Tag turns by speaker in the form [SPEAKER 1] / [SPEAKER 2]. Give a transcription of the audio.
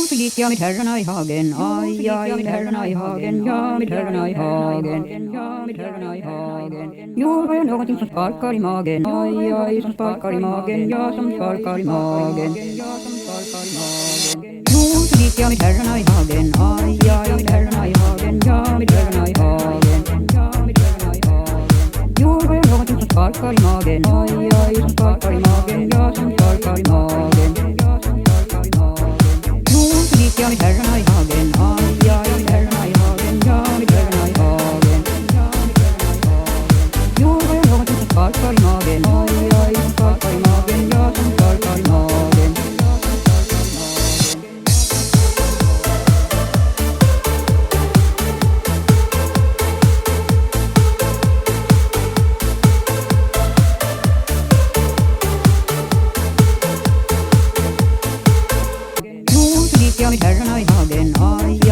[SPEAKER 1] så gick jag med herrarna i hagen, aj, aj, med herrarna i hagen, ja, med herrarna i hagen, ja, med herrarna i hagen. Jo, var jag någonting som sparkar i magen, aj, aj, som sparkar i magen, ja, som sparkar i magen, ja, som sparkar i magen. Jo, så gick jag med herrarna i hagen, aj, aj, med herrarna i hagen, ja, med herrarna i hagen, ja, med herrarna i hagen. Jo, var jag någonting som sparkar i magen, aj, aj, som sparkar i magen, ja, som sparkar i magen, ja, som sparkar i magen. Jo, så gick jag med herrarna i hagen, aj, aj, med herrarna i hagen, ja, med herrarna i hagen, ja, med herrarna i hagen. Jo, var jag någonting som sparkar i magen, aj, aj, som sparkar i magen, ja, som sparkar i magen, ja, som sparkar i magen. Jo, så gick jag med herrarna i hagen, aj,